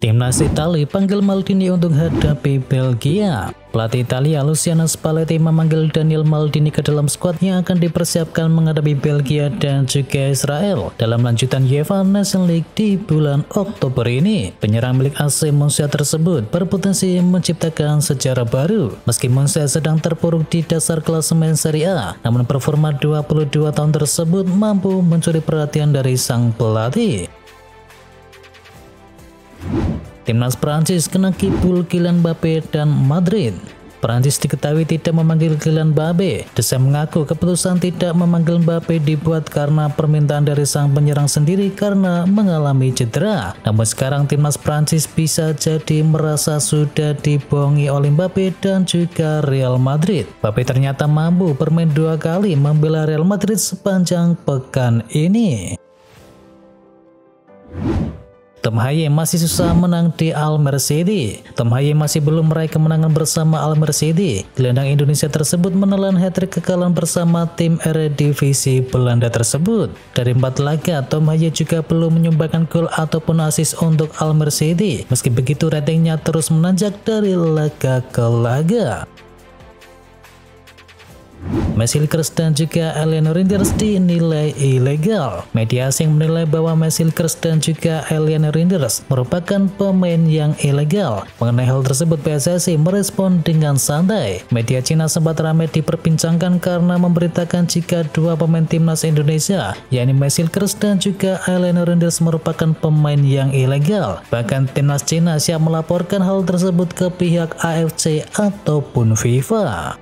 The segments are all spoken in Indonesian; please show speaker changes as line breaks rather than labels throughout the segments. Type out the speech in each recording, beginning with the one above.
Timnas Italia panggil Maldini untuk hadapi Belgia. Pelatih Italia Luciano Spalletti memanggil Daniel Maldini ke dalam skuad yang akan dipersiapkan menghadapi Belgia dan juga Israel dalam lanjutan UEFA Nations League di bulan Oktober ini. Penyerang milik AC Monza tersebut berpotensi menciptakan sejarah baru. Meski Monza sedang terpuruk di dasar klasemen Serie A, namun performa 22 tahun tersebut mampu mencuri perhatian dari sang pelatih. Timnas Prancis kena kibul Kylian Mbappe dan Madrid. Prancis diketahui tidak memanggil Kylian Mbappe. Deschamps mengaku keputusan tidak memanggil Mbappe dibuat karena permintaan dari sang penyerang sendiri karena mengalami cedera. Namun sekarang timnas Prancis bisa jadi merasa sudah dibohongi oleh Mbappe dan juga Real Madrid. Mbappe ternyata mampu bermain 2 kali membela Real Madrid sepanjang pekan ini. Tom Haye masih susah menang di Al-Merseyside. Tom Haye masih belum meraih kemenangan bersama Al-Merseyside. Gelandang Indonesia tersebut menelan hat-trick kekalahan bersama tim Eredivisie Belanda tersebut. Dari 4 laga, Tom Haye juga belum menyumbangkan gol ataupun assist untuk Al-Merseyside. Meski begitu, ratingnya terus menanjak dari laga ke laga. Messi Lakers dan juga Eleanor Rinders dinilai ilegal. Media asing menilai bahwa Messi Lakers dan juga Eleanor Rinders merupakan pemain yang ilegal. Mengenai hal tersebut, PSSI merespon dengan santai. Media Cina sempat ramai diperbincangkan karena memberitakan jika 2 pemain timnas Indonesia, yakni Messi Lakers dan juga Eleanor Rinders merupakan pemain yang ilegal. Bahkan timnas Cina siap melaporkan hal tersebut ke pihak AFC ataupun FIFA.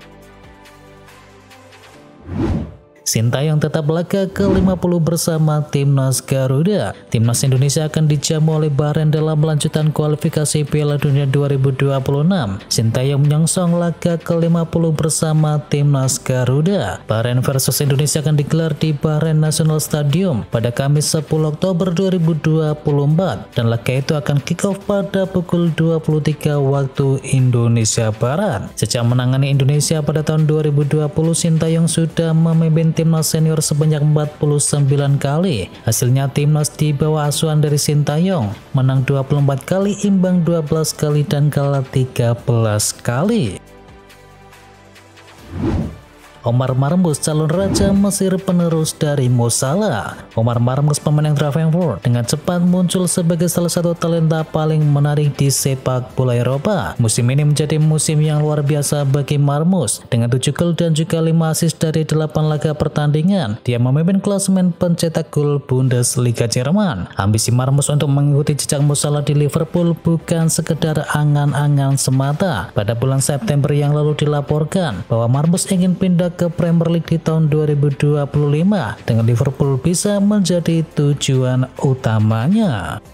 Sintayong tetap laga ke-50 bersama Timnas Garuda. Timnas Indonesia akan dijamu oleh Bahrain dalam lanjutan kualifikasi Piala Dunia 2026. Sintayong menyongsong laga ke-50 bersama Timnas Garuda. Bahrain versus Indonesia akan digelar di Bahrain National Stadium pada Kamis 10 Oktober 2024 dan laga itu akan kick-off pada pukul 23 waktu Indonesia Barat. Sejak menangani Indonesia pada tahun 2020, Sintayong sudah memimpin timnas senior sebanyak 49 kali. Hasilnya timnas di bawah asuhan dari Sintayong menang 24 kali, imbang 12 kali dan kalah 13 kali. Omar Marmuz calon raja Mesir penerus dari Mo Salah. Omar Marmuz pemain yang Frankfurt dengan cepat muncul sebagai salah satu talenta paling menarik di sepak bola Eropa. Musim ini menjadi musim yang luar biasa bagi Marmuz. Dengan 7 gol dan juga 5 assist dari 8 laga pertandingan, dia memimpin klasemen pencetak gol Bundesliga Jerman. Ambisi Marmuz untuk mengikuti jejak Mo Salah di Liverpool bukan sekedar angan-angan semata. Pada bulan September yang lalu dilaporkan bahwa Marmuz ingin pindah ke Premier League di tahun 2025 dengan Liverpool bisa menjadi tujuan utamanya.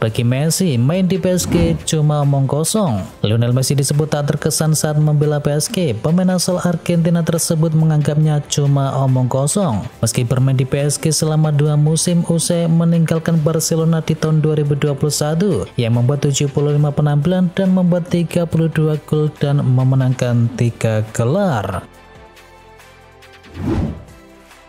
Bagi Messi, main di PSG cuma omong kosong. Lionel Messi disebut tak terkesan saat membela PSG. Pemain asal Argentina tersebut menganggapnya cuma omong kosong. Meski bermain di PSG selama 2 musim usai meninggalkan Barcelona di tahun 2021, yang membuat 75 penampilan dan membuat 32 gol dan memenangkan 3 gelar.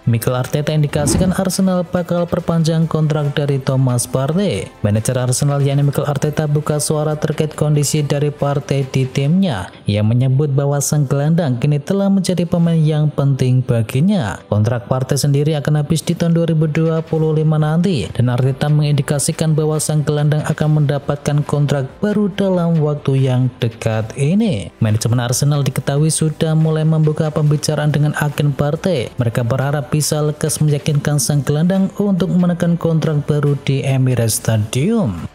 Mikel Arteta indikasikan Arsenal bakal perpanjang kontrak dari Thomas Partey. Manajer Arsenal yakni Mikel Arteta buka suara terkait kondisi dari Partey di timnya. Ia menyebut bahwa sang gelandang kini telah menjadi pemain yang penting baginya. Kontrak Partey sendiri akan habis di tahun 2025 nanti, dan Arteta mengindikasikan bahwa sang gelandang akan mendapatkan kontrak baru dalam waktu yang dekat ini. Manajemen Arsenal diketahui sudah mulai membuka pembicaraan dengan agen Partey. Mereka berharap bisa lekas meyakinkan sang gelandang untuk menekan kontrak baru di Emirates Stadium.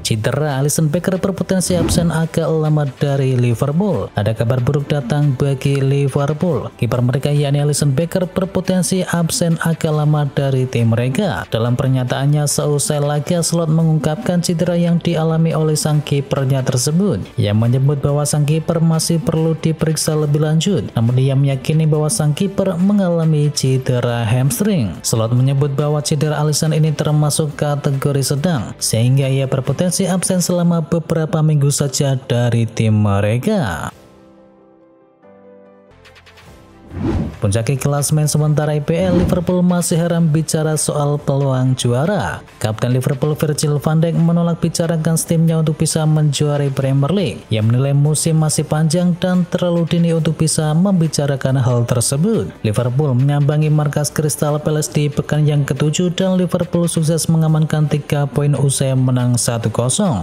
Cedera Alisson Becker berpotensi absen agak lama dari Liverpool. Ada kabar buruk datang bagi Liverpool. Kiper mereka yakni Alisson Becker berpotensi absen agak lama dari tim mereka. Dalam pernyataannya seusai laga, Slot mengungkapkan cedera yang dialami oleh sang kipernya tersebut. Ia menyebut bahwa sang kiper masih perlu diperiksa lebih lanjut. Namun ia meyakini bahwa sang kiper mengalami cedera hamstring. Slot menyebut bahwa cedera Alisson ini termasuk kategori sedang, sehingga ia berpotensi absen selama beberapa minggu saja dari tim mereka. Puncaki klasemen sementara IPL, Liverpool masih haram bicara soal peluang juara. Kapten Liverpool Virgil van Dijk menolak bicarakan timnya untuk bisa menjuarai Premier League. Ia menilai musim masih panjang dan terlalu dini untuk bisa membicarakan hal tersebut. Liverpool menyambangi markas Crystal Palace di pekan yang ke-7 dan Liverpool sukses mengamankan 3 poin usai menang 1-0.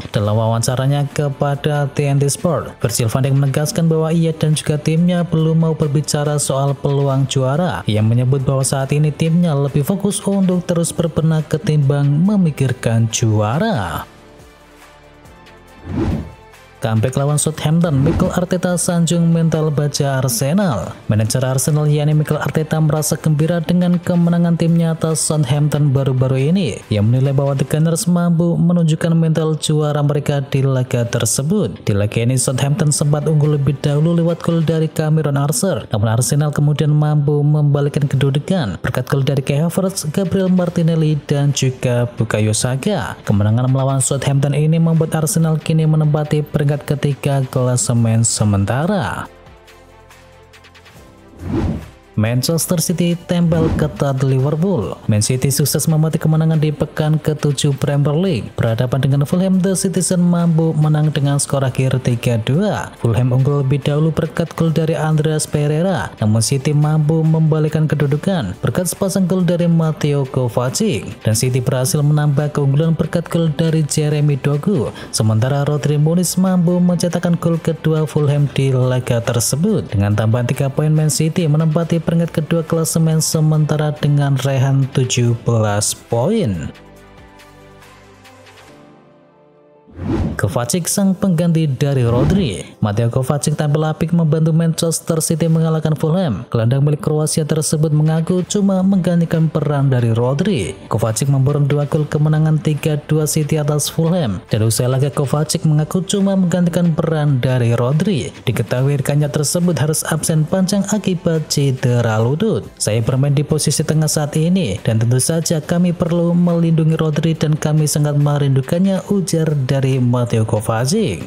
Dalam wawancaranya kepada TNT Sport, Virgil van Dijk menegaskan bahwa ia dan juga timnya belum mau berbicara soal peluang juara. Ia menyebut bahwa saat ini timnya lebih fokus untuk terus berbenah ketimbang memikirkan juara. Comeback lawan Southampton, Mikel Arteta sanjung mental baja Arsenal. Manajer Arsenal yakni Mikel Arteta merasa gembira dengan kemenangan timnya atas Southampton baru-baru ini. Ia menilai bahwa The Gunners mampu menunjukkan mental juara mereka di laga tersebut. Di laga ini Southampton sempat unggul lebih dahulu lewat gol dari Cameron Archer, namun Arsenal kemudian mampu membalikkan kedudukan berkat gol dari Kai Havertz, Gabriel Martinelli, dan juga Bukayo Saka. Kemenangan melawan Southampton ini membuat Arsenal kini menempati peringkat ketiga klasemen sementara. Manchester City tempel ketat Liverpool. Man City sukses memati kemenangan di pekan ke-7 Premier League. Berhadapan dengan Fulham, The Citizen mampu menang dengan skor akhir 3-2. Fulham unggul lebih dahulu berkat gol dari Andreas Pereira, namun City mampu membalikkan kedudukan berkat sepasang gol dari Mateo Kovacic. Dan City berhasil menambah keunggulan berkat gol dari Jeremy Doku. Sementara Rodri Muniz mampu mencetakkan gol kedua Fulham di laga tersebut. Dengan tambahan 3 poin, Man City menempati peringkat kedua klasemen sementara dengan raihan 17 poin. Kovacic sang pengganti dari Rodri. Mateo Kovacic tampil apik membantu Manchester City mengalahkan Fulham. Gelandang milik Kroasia tersebut mengaku cuma menggantikan peran dari Rodri. Kovacic memborong 2 gol kemenangan 3-2 City atas Fulham. Dan usai laga, Kovacic mengaku cuma menggantikan peran dari Rodri. Diketahui rekannya tersebut harus absen panjang akibat cedera lutut. Saya bermain di posisi tengah saat ini dan tentu saja kami perlu melindungi Rodri dan kami sangat merindukannya, ujar dari Mateo Kovacic.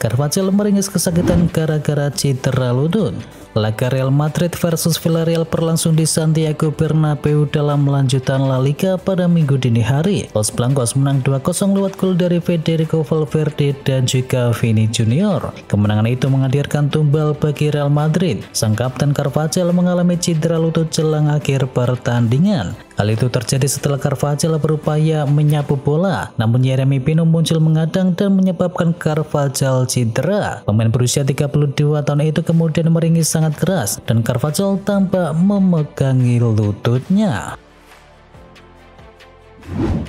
Carvajal meringis kesakitan gara-gara cedera lutut. Laga Real Madrid versus Villarreal berlangsung di Santiago Bernabeu dalam lanjutan La Liga pada Minggu dini hari. Los Blancos menang 2-0 lewat gol dari Federico Valverde dan juga Vini Junior. Kemenangan itu menghadirkan tumbal bagi Real Madrid. Sang kapten Carvajal mengalami cedera lutut jelang akhir pertandingan. Hal itu terjadi setelah Carvajal berupaya menyapu bola, namun Yeremy Pino muncul mengadang dan menyebabkan Carvajal cedera. Pemain berusia 32 tahun itu kemudian meringis sangat keras dan Carvajal tampak memegangi lututnya.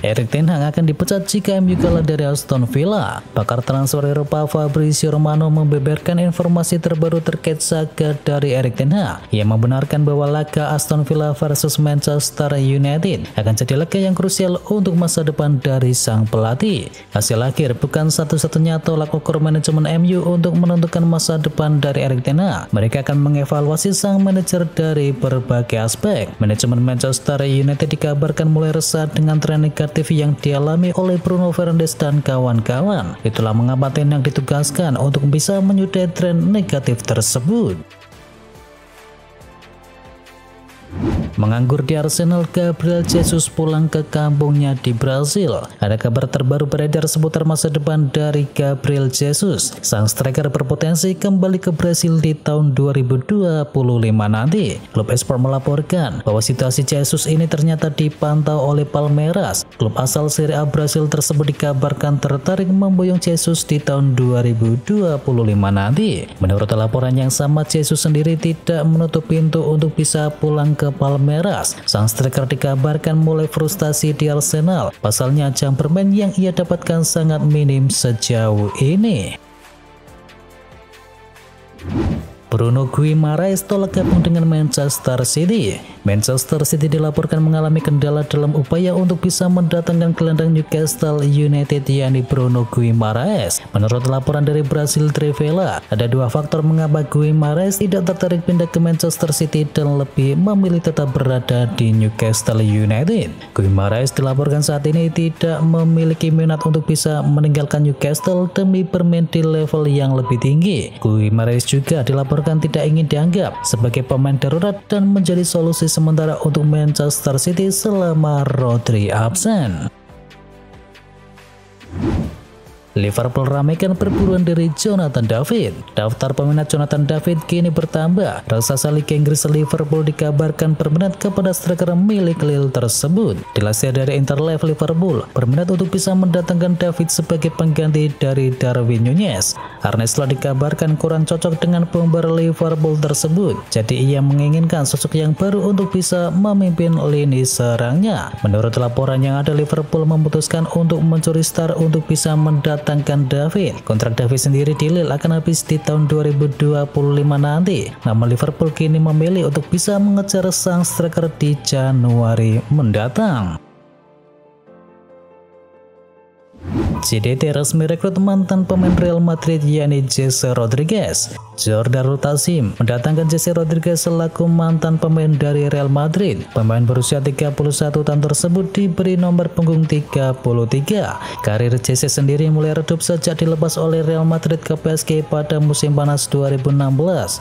Erik ten Hag akan dipecat jika MU kalah dari Aston Villa. Pakar transfer Eropa Fabrizio Romano membeberkan informasi terbaru terkait saga dari Erik ten Hag. Ia membenarkan bahwa laga Aston Villa versus Manchester United akan jadi laga yang krusial untuk masa depan dari sang pelatih. Hasil akhir bukan satu-satunya tolak ukur manajemen MU untuk menentukan masa depan dari Erik ten Hag. Mereka akan mengevaluasi sang manajer dari berbagai aspek. Manajemen Manchester United dikabarkan mulai resah dengan tren negatif yang dialami oleh Bruno Fernandes dan kawan-kawan. Itulah mengapa Ten Hag ditugaskan untuk bisa menyudahi tren negatif tersebut. Menganggur di Arsenal, Gabriel Jesus pulang ke kampungnya di Brasil. Ada kabar terbaru beredar seputar masa depan dari Gabriel Jesus. Sang striker berpotensi kembali ke Brasil di tahun 2025 nanti. Klub Esport melaporkan bahwa situasi Jesus ini ternyata dipantau oleh Palmeiras. Klub asal Serie A Brasil tersebut dikabarkan tertarik memboyong Jesus di tahun 2025 nanti. Menurut laporan yang sama, Jesus sendiri tidak menutup pintu untuk bisa pulang ke Palmeiras. Sang striker dikabarkan mulai frustasi di Arsenal. Pasalnya jam bermain yang ia dapatkan sangat minim sejauh ini. Bruno Guimaraes tolak gabung dengan Manchester City. Manchester City dilaporkan mengalami kendala dalam upaya untuk bisa mendatangkan gelandang Newcastle United yakni Bruno Guimaraes. Menurut laporan dari Brasil Trivela, ada 2 faktor mengapa Guimaraes tidak tertarik pindah ke Manchester City dan lebih memilih tetap berada di Newcastle United. Guimaraes dilaporkan saat ini tidak memiliki minat untuk bisa meninggalkan Newcastle demi bermain di level yang lebih tinggi. Guimaraes juga dilaporkan Morgan tidak ingin dianggap sebagai pemain darurat dan menjadi solusi sementara untuk Manchester City selama Rodri absen. Liverpool ramaikan perburuan dari Jonathan David. Daftar peminat Jonathan David kini bertambah. Raksasa Liga Inggris Liverpool dikabarkan berminat kepada striker milik Lille tersebut. Dilansir dari Interlive, Liverpool berminat untuk bisa mendatangkan David sebagai pengganti dari Darwin Núñez. Arnes telah dikabarkan kurang cocok dengan pembar Liverpool tersebut. Jadi ia menginginkan sosok yang baru untuk bisa memimpin lini serangnya. Menurut laporan yang ada, Liverpool memutuskan untuk mencuri star untuk bisa mendatangkan David. Kontrak David sendiri di Lille akan habis di tahun 2025 nanti. Namun Liverpool kini memilih untuk bisa mengejar sang striker di Januari mendatang. JDT resmi rekrut mantan pemain Real Madrid yakni Jesse Rodriguez. Jordal Rutasim mendatangkan Jesse Rodriguez selaku mantan pemain dari Real Madrid. Pemain berusia 31 tahun tersebut diberi nomor punggung 33. Karir Jesse sendiri mulai redup sejak dilepas oleh Real Madrid ke PSG pada musim panas 2016.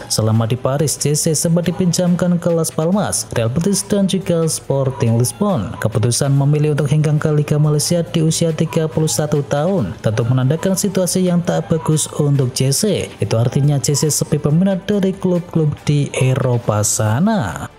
Selama di Paris, Jesse sempat dipinjamkan ke Las Palmas, Real Betis dan juga Sporting Lisbon. Keputusan memilih untuk hengkang ke Liga Malaysia di usia 31 tahun tentu menandakan situasi yang tak bagus untuk Jesse. Itu artinya Jesse sepi peminat dari klub-klub di Eropa sana.